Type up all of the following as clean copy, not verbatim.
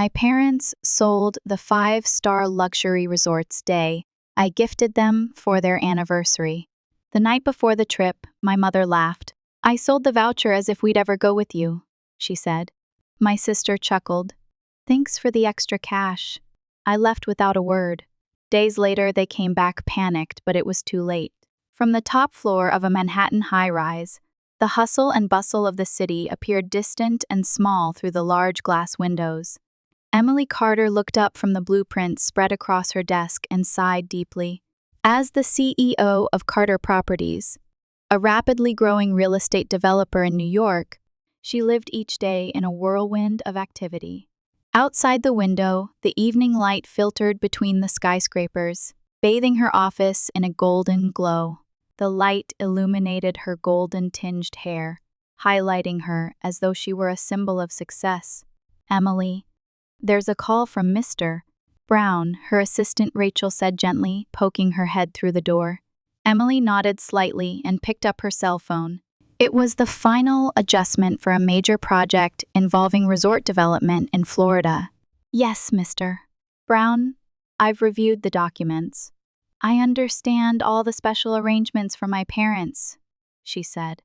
my parents sold the 5-star luxury resort's day, I gifted them for their anniversary. The night before the trip, my mother laughed. I sold the voucher as if we'd ever go with you, she said. My sister chuckled. Thanks for the extra cash. I left without a word. Days later, they came back panicked, but it was too late. From the top floor of a Manhattan high-rise, the hustle and bustle of the city appeared distant and small through the large glass windows. Emily Carter looked up from the blueprints spread across her desk and sighed deeply. As the CEO of Carter Properties, a rapidly growing real estate developer in New York, she lived each day in a whirlwind of activity. Outside the window, the evening light filtered between the skyscrapers, bathing her office in a golden glow. The light illuminated her golden-tinged hair, highlighting her as though she were a symbol of success. Emily, there's a call from Mr. Brown, her assistant Rachel said gently, poking her head through the door. Emily nodded slightly and picked up her cell phone. It was the final adjustment for a major project involving resort development in Florida. Yes, Mr. Brown, I've reviewed the documents. I understand all the special arrangements for my parents, she said.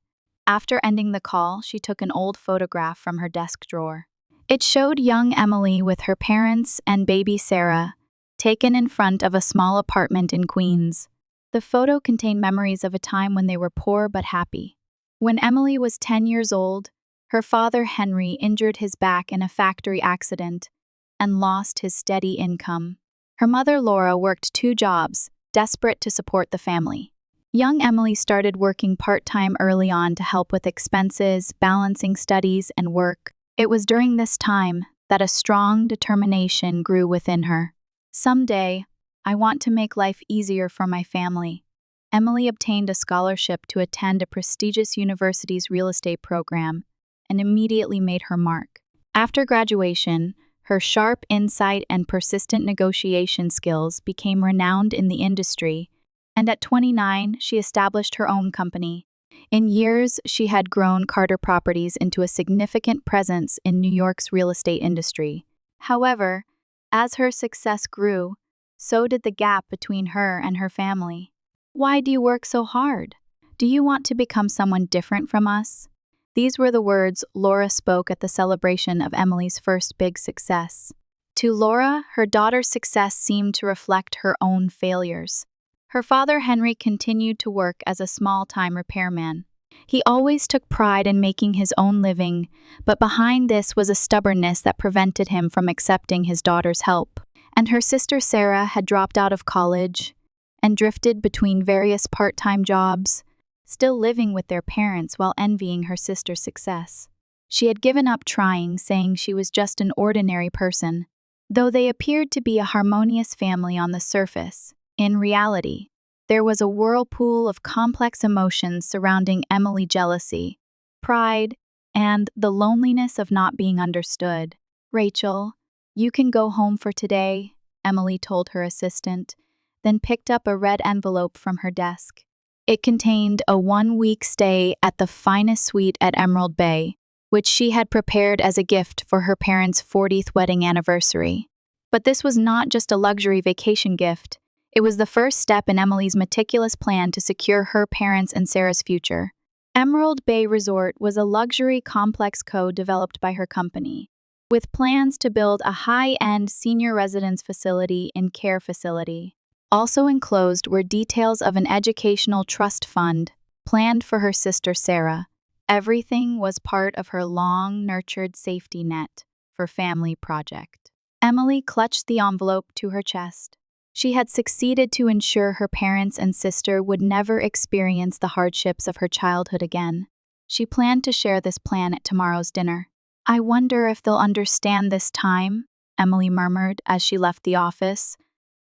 After ending the call, she took an old photograph from her desk drawer. It showed young Emily with her parents and baby Sarah, taken in front of a small apartment in Queens. The photo contained memories of a time when they were poor but happy. When Emily was 10 years old, her father Henry injured his back in a factory accident and lost his steady income. Her mother Laura worked 2 jobs, desperate to support the family. Young Emily started working part-time early on to help with expenses, balancing studies and work. It was during this time that a strong determination grew within her. Someday, I want to make life easier for my family. Emily obtained a scholarship to attend a prestigious university's real estate program and immediately made her mark. After graduation, her sharp insight and persistent negotiation skills became renowned in the industry, and at 29, she established her own company. In years, she had grown Carter Properties into a significant presence in New York's real estate industry. However, as her success grew, so did the gap between her and her family. Why do you work so hard? Do you want to become someone different from us? These were the words Laura spoke at the celebration of Emily's first big success. To Laura, her daughter's success seemed to reflect her own failures. Her father Henry continued to work as a small-time repairman. He always took pride in making his own living, but behind this was a stubbornness that prevented him from accepting his daughter's help. And her sister Sarah had dropped out of college and drifted between various part-time jobs, still living with their parents while envying her sister's success. She had given up trying, saying she was just an ordinary person. Though they appeared to be a harmonious family on the surface, in reality, there was a whirlpool of complex emotions surrounding Emily's jealousy, pride, and the loneliness of not being understood. Rachel, you can go home for today, Emily told her assistant, then picked up a red envelope from her desk. It contained a 1-week stay at the finest suite at Emerald Bay, which she had prepared as a gift for her parents' 40th wedding anniversary. But this was not just a luxury vacation gift. It was the first step in Emily's meticulous plan to secure her parents' and Sarah's future. Emerald Bay Resort was a luxury complex co-developed by her company, with plans to build a high-end senior residence facility and care facility. Also enclosed were details of an educational trust fund planned for her sister Sarah. Everything was part of her long-nurtured safety net for family project. Emily clutched the envelope to her chest. She had succeeded to ensure her parents and sister would never experience the hardships of her childhood again. She planned to share this plan at tomorrow's dinner. I wonder if they'll understand this time, Emily murmured as she left the office,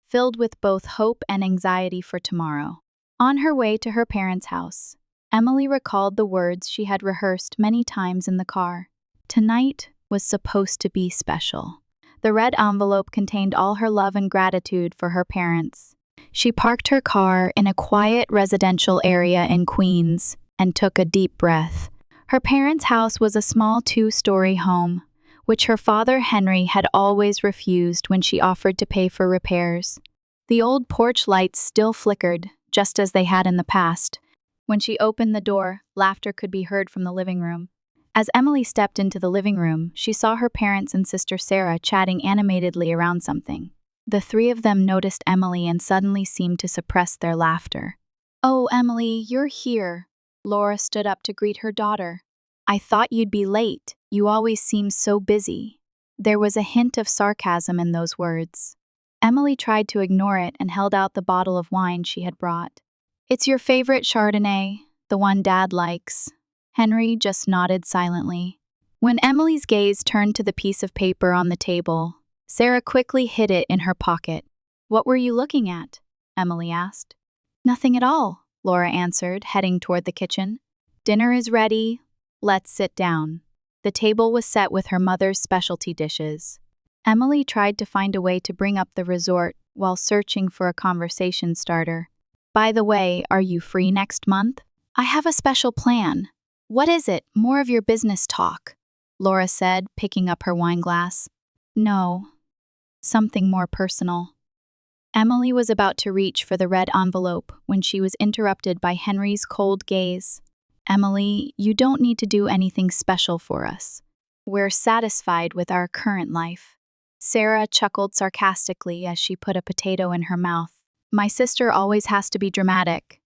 filled with both hope and anxiety for tomorrow. On her way to her parents' house, Emily recalled the words she had rehearsed many times in the car. Tonight was supposed to be special. The red envelope contained all her love and gratitude for her parents. She parked her car in a quiet residential area in Queens and took a deep breath. Her parents' house was a small 2-story home, which her father Henry had always refused when she offered to pay for repairs. The old porch lights still flickered, just as they had in the past. When she opened the door, laughter could be heard from the living room. As Emily stepped into the living room, she saw her parents and sister Sarah chatting animatedly around something. The three of them noticed Emily and suddenly seemed to suppress their laughter. "Oh, Emily, you're here." Laura stood up to greet her daughter. "I thought you'd be late. You always seem so busy." There was a hint of sarcasm in those words. Emily tried to ignore it and held out the bottle of wine she had brought. "It's your favorite Chardonnay, the one Dad likes." Henry just nodded silently. When Emily's gaze turned to the piece of paper on the table, Sarah quickly hid it in her pocket. "What were you looking at?" Emily asked. "Nothing at all," Laura answered, heading toward the kitchen. "Dinner is ready. Let's sit down." The table was set with her mother's specialty dishes. Emily tried to find a way to bring up the resort while searching for a conversation starter. "By the way, are you free next month? I have a special plan." "What is it? More of your business talk," Laura said, picking up her wine glass. "No, something more personal." Emily was about to reach for the red envelope when she was interrupted by Henry's cold gaze. "Emily, you don't need to do anything special for us. We're satisfied with our current life." Sarah chuckled sarcastically as she put a potato in her mouth. "My sister always has to be dramatic."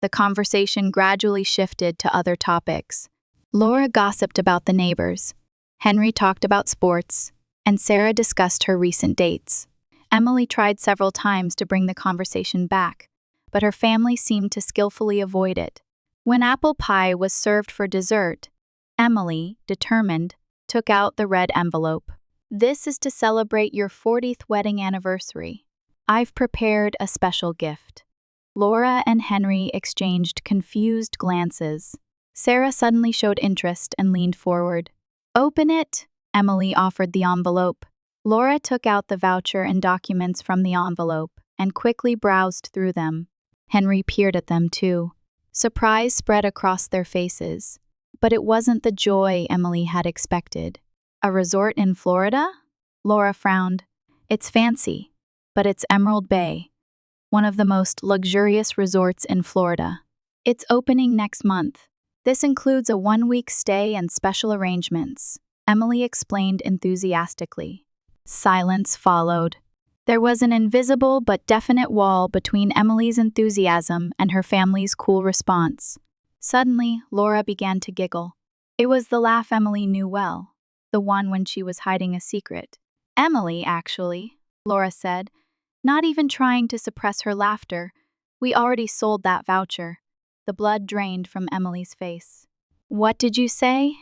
The conversation gradually shifted to other topics. Laura gossiped about the neighbors. Henry talked about sports, and Sarah discussed her recent dates. Emily tried several times to bring the conversation back, but her family seemed to skillfully avoid it. When apple pie was served for dessert, Emily, determined, took out the red envelope. "This is to celebrate your 40th wedding anniversary. I've prepared a special gift." Laura and Henry exchanged confused glances. Sarah suddenly showed interest and leaned forward. "Open it," Emily offered the envelope. Laura took out the voucher and documents from the envelope and quickly browsed through them. Henry peered at them too. Surprise spread across their faces. But it wasn't the joy Emily had expected. "A resort in Florida?" Laura frowned. "It's fancy, but it's Emerald Bay, one of the most luxurious resorts in Florida. It's opening next month. This includes a 1-week stay and special arrangements," Emily explained enthusiastically. Silence followed. There was an invisible but definite wall between Emily's enthusiasm and her family's cool response. Suddenly, Laura began to giggle. It was the laugh Emily knew well, the one when she was hiding a secret. "Emily, actually," Laura said, not even trying to suppress her laughter. "We already sold that voucher." The blood drained from Emily's face. "What did you say?"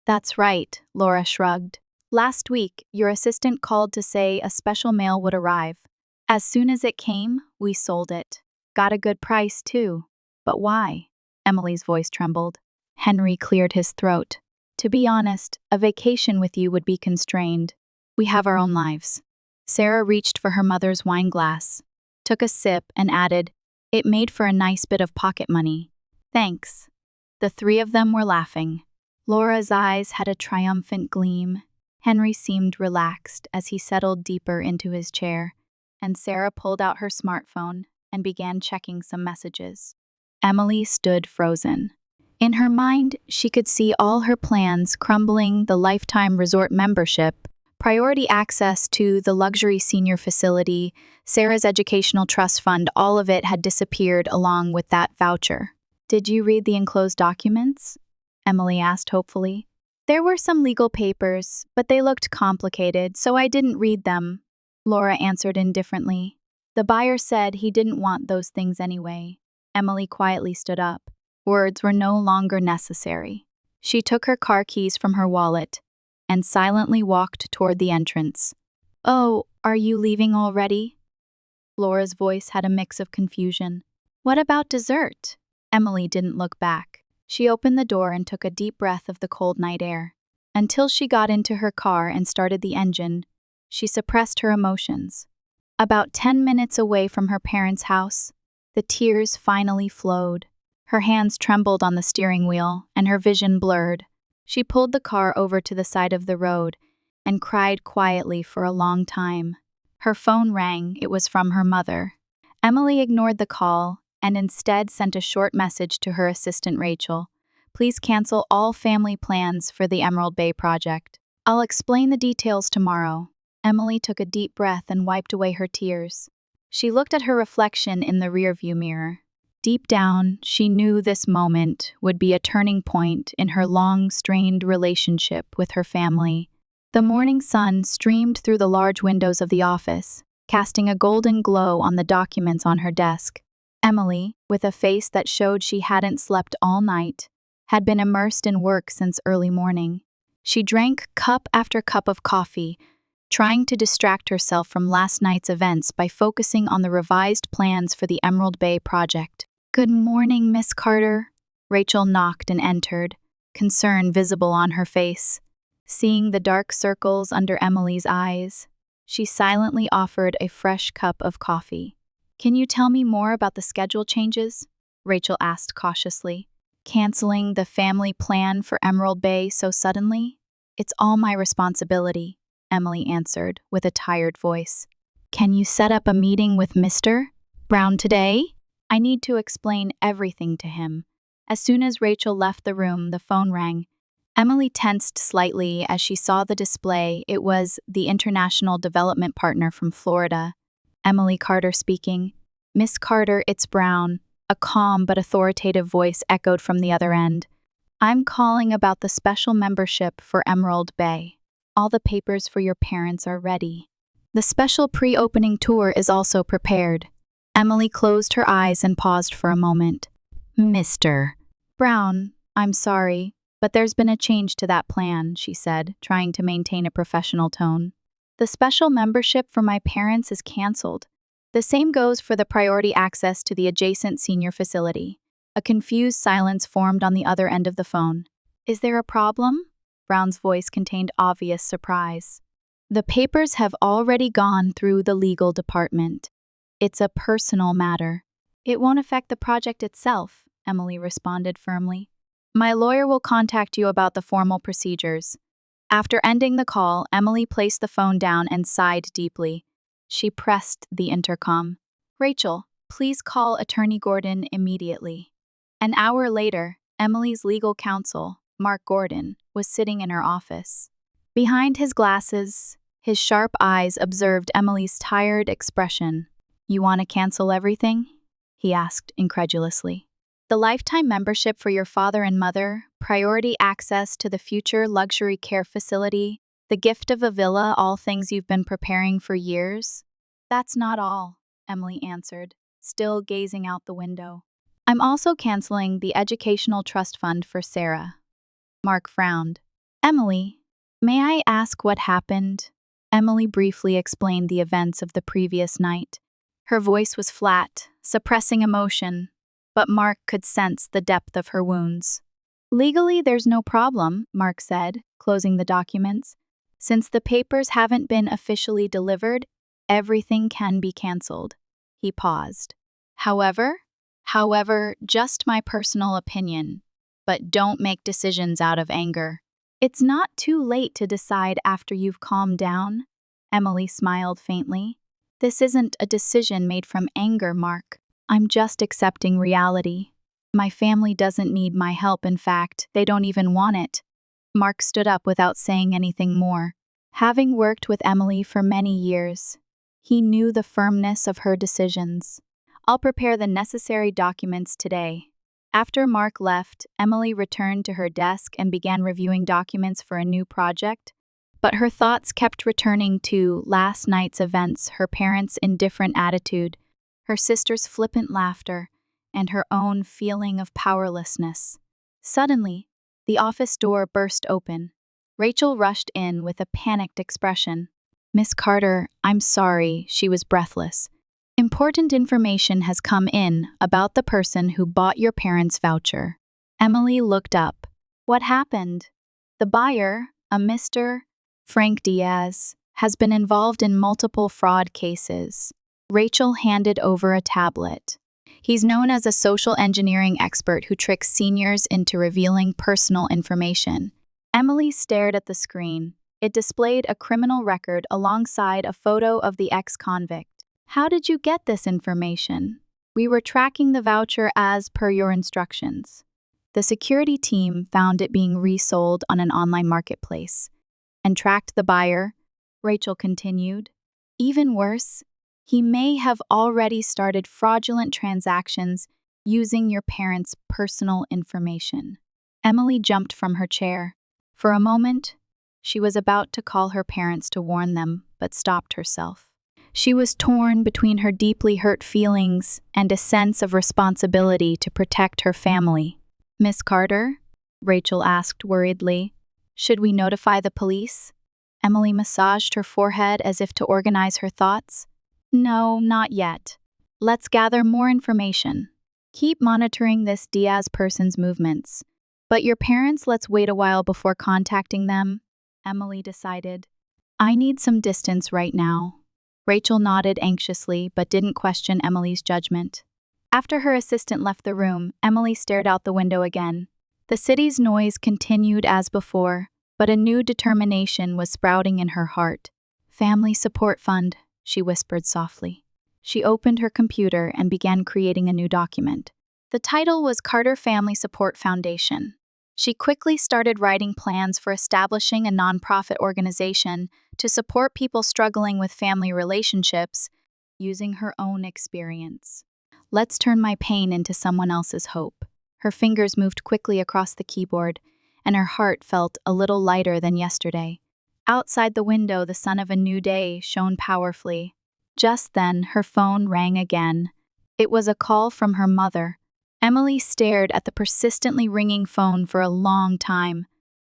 "That's right," Laura shrugged. "Last week, your assistant called to say a special mail would arrive. As soon as it came, we sold it. Got a good price, too." "But why?" Emily's voice trembled. Henry cleared his throat. "To be honest, a vacation with you would be constrained. We have our own lives." Sarah reached for her mother's wine glass, took a sip, and added, "It made for a nice bit of pocket money." "Thanks." The three of them were laughing. Laura's eyes had a triumphant gleam. Henry seemed relaxed as he settled deeper into his chair, and Sarah pulled out her smartphone and began checking some messages. Emily stood frozen. In her mind, she could see all her plans crumbling: the lifetime resort membership, priority access to the luxury senior facility, Sarah's educational trust fund. All of it had disappeared along with that voucher. "Did you read the enclosed documents?" Emily asked hopefully. "There were some legal papers, but they looked complicated, so I didn't read them," Laura answered indifferently. "The buyer said he didn't want those things anyway." Emily quietly stood up. Words were no longer necessary. She took her car keys from her wallet and silently walked toward the entrance. "Oh, are you leaving already?" Laura's voice had a mix of confusion. "What about dessert?" Emily didn't look back. She opened the door and took a deep breath of the cold night air. Until she got into her car and started the engine, she suppressed her emotions. About 10 minutes away from her parents' house, the tears finally flowed. Her hands trembled on the steering wheel, and her vision blurred. She pulled the car over to the side of the road and cried quietly for a long time. Her phone rang. It was from her mother. Emily ignored the call and instead sent a short message to her assistant Rachel. Please cancel all family plans for the Emerald Bay project. I'll explain the details tomorrow. Emily took a deep breath and wiped away her tears. She looked at her reflection in the rearview mirror. Deep down, she knew this moment would be a turning point in her long, strained relationship with her family. The morning sun streamed through the large windows of the office, casting a golden glow on the documents on her desk. Emily, with a face that showed she hadn't slept all night, had been immersed in work since early morning. She drank cup after cup of coffee, trying to distract herself from last night's events by focusing on the revised plans for the Emerald Bay project. Good morning, Miss Carter. Rachel knocked and entered, concern visible on her face. Seeing the dark circles under Emily's eyes, she silently offered a fresh cup of coffee. Can you tell me more about the schedule changes? Rachel asked cautiously. Canceling the family plan for Emerald Bay so suddenly? It's all my responsibility, Emily answered with a tired voice. Can you set up a meeting with Mr. Brown today? I need to explain everything to him. As soon as Rachel left the room, the phone rang. Emily tensed slightly as she saw the display. It was the international development partner from Florida. Emily Carter speaking. Miss Carter, it's Brown. A calm but authoritative voice echoed from the other end. I'm calling about the special membership for Emerald Bay. All the papers for your parents are ready. The special pre-opening tour is also prepared. Emily closed her eyes and paused for a moment. Mr. Brown, I'm sorry, but there's been a change to that plan, she said, trying to maintain a professional tone. The special membership for my parents is canceled. The same goes for the priority access to the adjacent senior facility. A confused silence formed on the other end of the phone. Is there a problem? Brown's voice contained obvious surprise. The papers have already gone through the legal department. It's a personal matter. It won't affect the project itself, Emily responded firmly. My lawyer will contact you about the formal procedures. After ending the call, Emily placed the phone down and sighed deeply. She pressed the intercom. Rachel, please call Attorney Gordon immediately. An hour later, Emily's legal counsel, Mark Gordon, was sitting in her office. Behind his glasses, his sharp eyes observed Emily's tired expression. You want to cancel everything? He asked incredulously. The lifetime membership for your father and mother, priority access to the future luxury care facility, the gift of a villa, all things you've been preparing for years? That's not all, Emily answered, still gazing out the window. I'm also canceling the educational trust fund for Sarah. Mark frowned. Emily, may I ask what happened? Emily briefly explained the events of the previous night. Her voice was flat, suppressing emotion, but Mark could sense the depth of her wounds. Legally, there's no problem, Mark said, closing the documents. Since the papers haven't been officially delivered, everything can be canceled. He paused. However, just my personal opinion, but don't make decisions out of anger. It's not too late to decide after you've calmed down. Emily smiled faintly. This isn't a decision made from anger, Mark. I'm just accepting reality. My family doesn't need my help. In fact, they don't even want it. Mark stood up without saying anything more. Having worked with Emily for many years, he knew the firmness of her decisions. I'll prepare the necessary documents today. After Mark left, Emily returned to her desk and began reviewing documents for a new project. But her thoughts kept returning to last night's events, her parents' indifferent attitude, her sister's flippant laughter, and her own feeling of powerlessness. Suddenly, the office door burst open. Rachel rushed in with a panicked expression. Miss Carter, I'm sorry, she was breathless. Important information has come in about the person who bought your parents' voucher. Emily looked up. What happened? The buyer, a Mr. Frank Diaz, has been involved in multiple fraud cases. Rachel handed over a tablet. He's known as a social engineering expert who tricks seniors into revealing personal information. Emily stared at the screen. It displayed a criminal record alongside a photo of the ex-convict. "How did you get this information?" "We were tracking the voucher as per your instructions." The security team found it being resold on an online marketplace and tracked the buyer, Rachel continued. "Even worse, he may have already started fraudulent transactions using your parents' personal information." Emily jumped from her chair. For a moment, she was about to call her parents to warn them, but stopped herself. She was torn between her deeply hurt feelings and a sense of responsibility to protect her family. "Miss Carter?" Rachel asked worriedly. "Should we notify the police?" Emily massaged her forehead as if to organize her thoughts. "No, not yet. Let's gather more information. Keep monitoring this Diaz person's movements. But your parents, let's wait a while before contacting them," Emily decided. "I need some distance right now." Rachel nodded anxiously but didn't question Emily's judgment. After her assistant left the room, Emily stared out the window again. The city's noise continued as before, but a new determination was sprouting in her heart. "Family Support Fund," she whispered softly. She opened her computer and began creating a new document. The title was Carter Family Support Foundation. She quickly started writing plans for establishing a nonprofit organization to support people struggling with family relationships, using her own experience. "Let's turn my pain into someone else's hope." Her fingers moved quickly across the keyboard, and her heart felt a little lighter than yesterday. Outside the window, the sun of a new day shone powerfully. Just then, her phone rang again. It was a call from her mother. Emily stared at the persistently ringing phone for a long time.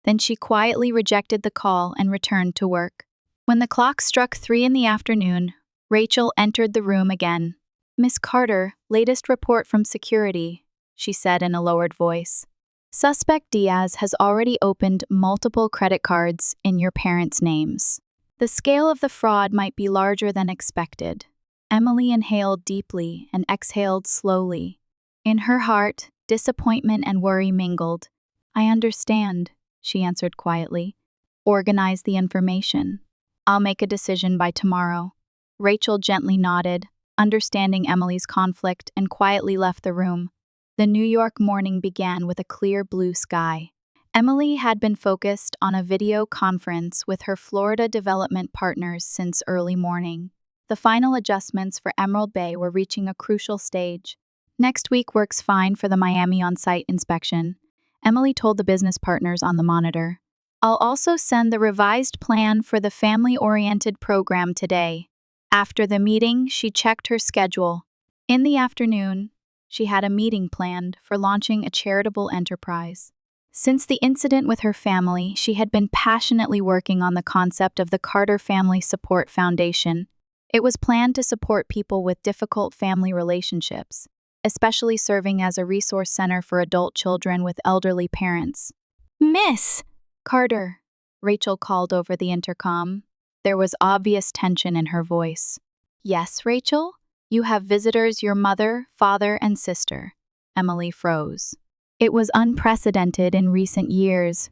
Then she quietly rejected the call and returned to work. When the clock struck 3 in the afternoon, Rachel entered the room again. "Miss Carter, latest report from security," she said in a lowered voice. "Suspect Diaz has already opened multiple credit cards in your parents' names. The scale of the fraud might be larger than expected." Emily inhaled deeply and exhaled slowly. In her heart, disappointment and worry mingled. "I understand," she answered quietly. "Organize the information. I'll make a decision by tomorrow." Rachel gently nodded, understanding Emily's conflict, and quietly left the room. The New York morning began with a clear blue sky. Emily had been focused on a video conference with her Florida development partners since early morning. The final adjustments for Emerald Bay were reaching a crucial stage. "Next week works fine for the Miami on-site inspection," Emily told the business partners on the monitor. "I'll also send the revised plan for the family-oriented program today." After the meeting, she checked her schedule. In the afternoon, she had a meeting planned for launching a charitable enterprise. Since the incident with her family, she had been passionately working on the concept of the Carter Family Support Foundation. It was planned to support people with difficult family relationships, especially serving as a resource center for adult children with elderly parents. "Miss Carter," Rachel called over the intercom. There was obvious tension in her voice. "Yes, Rachel? You have visitors, your mother, father, and sister." Emily froze. It was unprecedented in recent years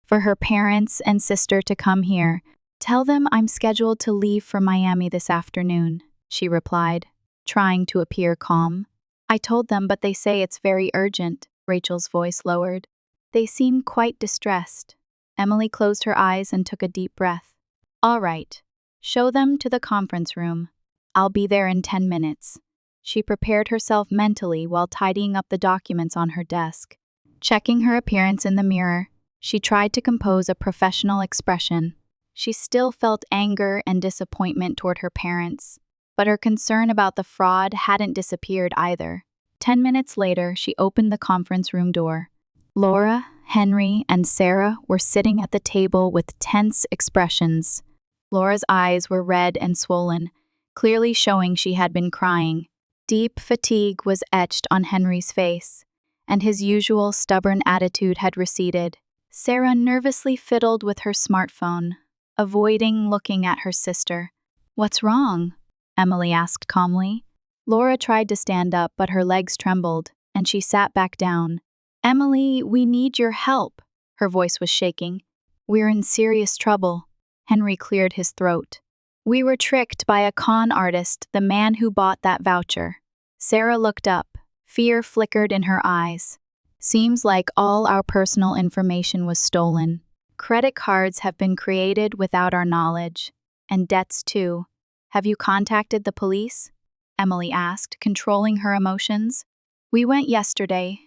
for her parents and sister to come here. "Tell them I'm scheduled to leave for Miami this afternoon," she replied, trying to appear calm. "I told them, but they say it's very urgent." Rachel's voice lowered. "They seem quite distressed." Emily closed her eyes and took a deep breath. "All right. Show them to the conference room. I'll be there in 10 minutes. She prepared herself mentally while tidying up the documents on her desk. Checking her appearance in the mirror, she tried to compose a professional expression. She still felt anger and disappointment toward her parents, but her concern about the fraud hadn't disappeared either. 10 minutes later, she opened the conference room door. Laura, Henry, and Sarah were sitting at the table with tense expressions. Laura's eyes were red and swollen, clearly showing she had been crying. Deep fatigue was etched on Henry's face, and his usual stubborn attitude had receded. Sarah nervously fiddled with her smartphone, avoiding looking at her sister. "What's wrong?" Emily asked calmly. Laura tried to stand up, but her legs trembled, and she sat back down. "Emily, we need your help." Her voice was shaking. "We're in serious trouble." Henry cleared his throat. We were tricked by a con artist, the man who bought that voucher. Sarah looked up. Fear flickered in her eyes. Seems like all our personal information was stolen. Credit cards have been created without our knowledge. And debts too. Have you contacted the police? Emily asked, controlling her emotions. We went yesterday,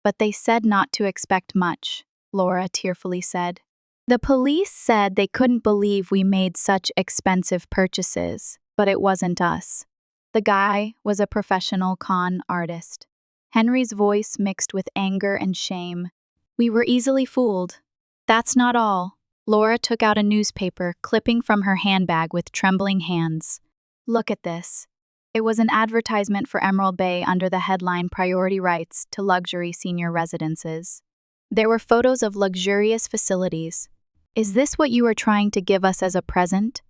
but they said not to expect much, Laura tearfully said. The police said they couldn't believe we made such expensive purchases, but it wasn't us. The guy was a professional con artist. Henry's voice mixed with anger and shame. We were easily fooled. That's not all. Laura took out a newspaper, clipping from her handbag with trembling hands. Look at this. It was an advertisement for Emerald Bay under the headline Priority Rights to Luxury Senior Residences. There were photos of luxurious facilities. Is this what you are trying to give us as a present?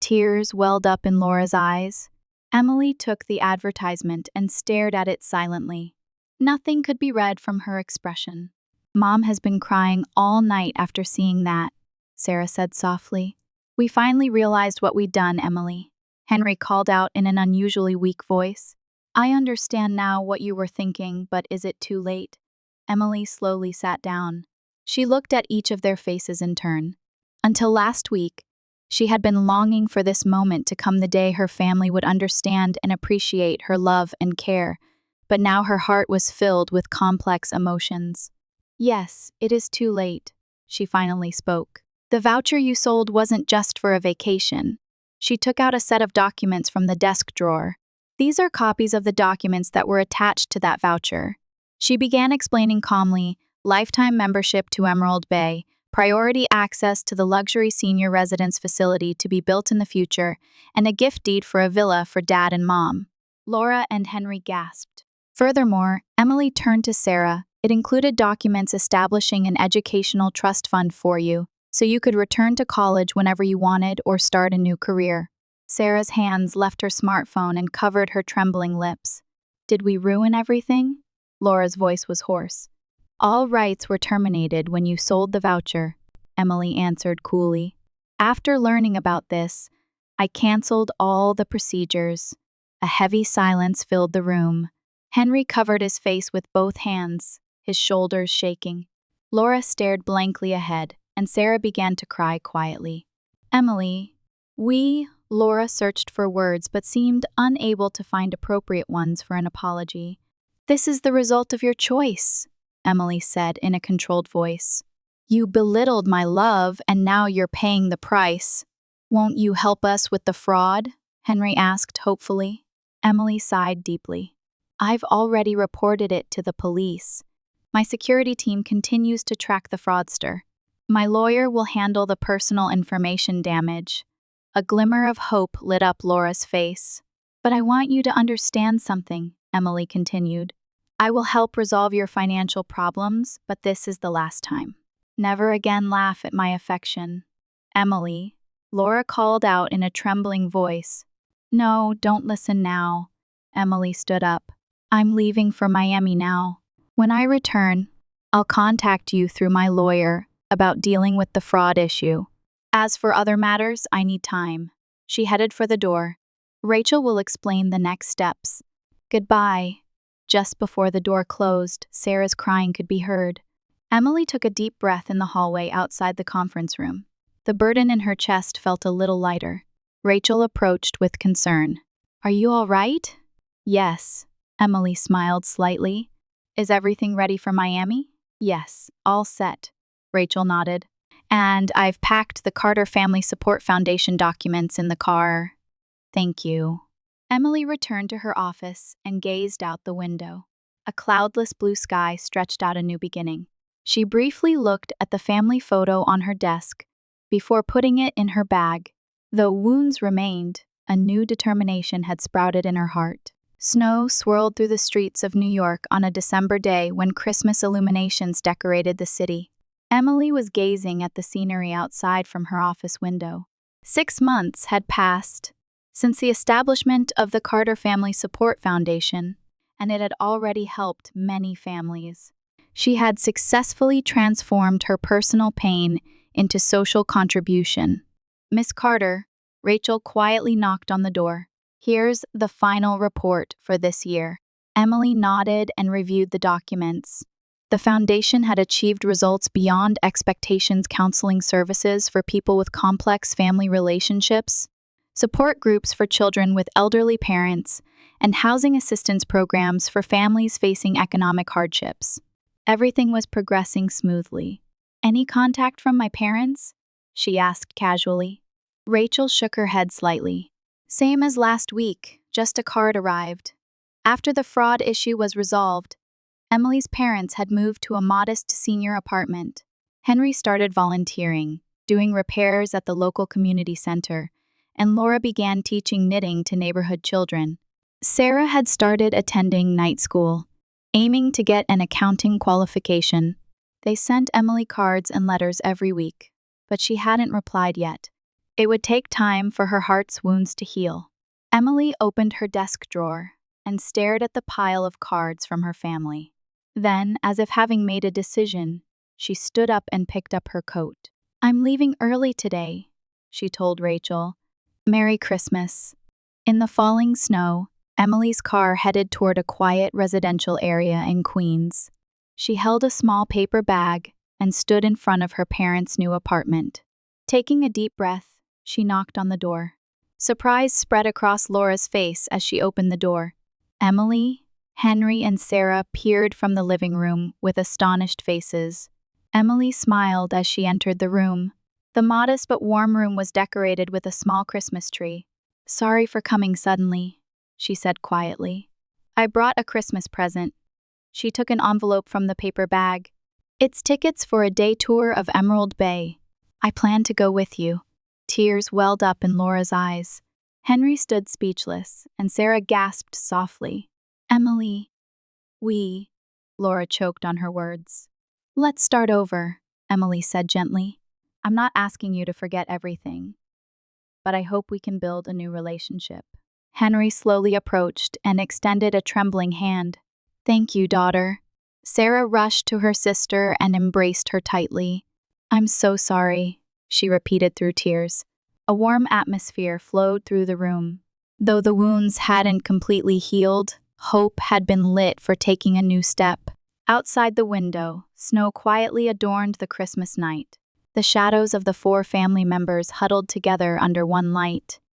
Tears welled up in Laura's eyes. Emily took the advertisement and stared at it silently. Nothing could be read from her expression. Mom has been crying all night after seeing that, Sarah said softly. We finally realized what we'd done, Emily. Henry called out in an unusually weak voice. I understand now what you were thinking, but is it too late? Emily slowly sat down. She looked at each of their faces in turn. Until last week, she had been longing for this moment to come the day her family would understand and appreciate her love and care, but now her heart was filled with complex emotions. Yes, it is too late, she finally spoke. The voucher you sold wasn't just for a vacation. She took out a set of documents from the desk drawer. These are copies of the documents that were attached to that voucher. She began explaining calmly, lifetime membership to Emerald Bay, priority access to the luxury senior residence facility to be built in the future, and a gift deed for a villa for Dad and Mom. Laura and Henry gasped. Furthermore, Emily turned to Sarah. It included documents establishing an educational trust fund for you, so you could return to college whenever you wanted or start a new career. Sarah's hands left her smartphone and covered her trembling lips. Did we ruin everything? Laura's voice was hoarse. All rights were terminated when you sold the voucher, Emily answered coolly. After learning about this, I canceled all the procedures. A heavy silence filled the room. Henry covered his face with both hands, his shoulders shaking. Laura stared blankly ahead, and Sarah began to cry quietly. Emily, Laura searched for words but seemed unable to find appropriate ones for an apology. This is the result of your choice, Emily said in a controlled voice. You belittled my love, and now you're paying the price. Won't you help us with the fraud? Henry asked hopefully. Emily sighed deeply. I've already reported it to the police. My security team continues to track the fraudster. My lawyer will handle the personal information damage. A glimmer of hope lit up Laura's face. But I want you to understand something, Emily continued. I will help resolve your financial problems, but this is the last time. Never again laugh at my affection. Emily, Laura called out in a trembling voice. No, don't listen now. Emily stood up. I'm leaving for Miami now. When I return, I'll contact you through my lawyer about dealing with the fraud issue. As for other matters, I need time. She headed for the door. Rachel will explain the next steps. Goodbye. Just before the door closed, Sarah's crying could be heard. Emily took a deep breath in the hallway outside the conference room. The burden in her chest felt a little lighter. Rachel approached with concern. Are you all right? Yes. Emily smiled slightly. Is everything ready for Miami? Yes, all set. Rachel nodded. And I've packed the Carter Family Support Foundation documents in the car. Thank you. Emily returned to her office and gazed out the window. A cloudless blue sky stretched out a new beginning. She briefly looked at the family photo on her desk before putting it in her bag. Though wounds remained, a new determination had sprouted in her heart. Snow swirled through the streets of New York on a December day when Christmas illuminations decorated the city. Emily was gazing at the scenery outside from her office window. 6 months had passed since the establishment of the Carter Family Support Foundation, and it had already helped many families. She had successfully transformed her personal pain into social contribution. Miss Carter, Rachel quietly knocked on the door. Here's the final report for this year. Emily nodded and reviewed the documents. The foundation had achieved results beyond expectations, counseling services for people with complex family relationships, support groups for children with elderly parents, and housing assistance programs for families facing economic hardships. Everything was progressing smoothly. Any contact from my parents? She asked casually. Rachel shook her head slightly. Same as last week, just a card arrived. After the fraud issue was resolved, Emily's parents had moved to a modest senior apartment. Henry started volunteering, doing repairs at the local community center, and Laura began teaching knitting to neighborhood children. Sarah had started attending night school, aiming to get an accounting qualification. They sent Emily cards and letters every week, but she hadn't replied yet. It would take time for her heart's wounds to heal. Emily opened her desk drawer and stared at the pile of cards from her family. Then, as if having made a decision, she stood up and picked up her coat. I'm leaving early today, she told Rachel. Merry Christmas. In the falling snow, Emily's car headed toward a quiet residential area in Queens. She held a small paper bag and stood in front of her parents' new apartment. Taking a deep breath, she knocked on the door. Surprise spread across Laura's face as she opened the door. Emily, Henry, and Sarah peered from the living room with astonished faces. Emily smiled as she entered the room. The modest but warm room was decorated with a small Christmas tree. Sorry for coming suddenly, she said quietly. I brought a Christmas present. She took an envelope from the paper bag. It's tickets for a day tour of Emerald Bay. I plan to go with you. Tears welled up in Laura's eyes. Henry stood speechless, and Sarah gasped softly. Emily, Laura choked on her words. Let's start over, Emily said gently. I'm not asking you to forget everything, but I hope we can build a new relationship. Henry slowly approached and extended a trembling hand. Thank you, daughter. Sarah rushed to her sister and embraced her tightly. I'm so sorry, she repeated through tears. A warm atmosphere flowed through the room. Though the wounds hadn't completely healed, hope had been lit for taking a new step. Outside the window, snow quietly adorned the Christmas night. The shadows of the four family members huddled together under one light.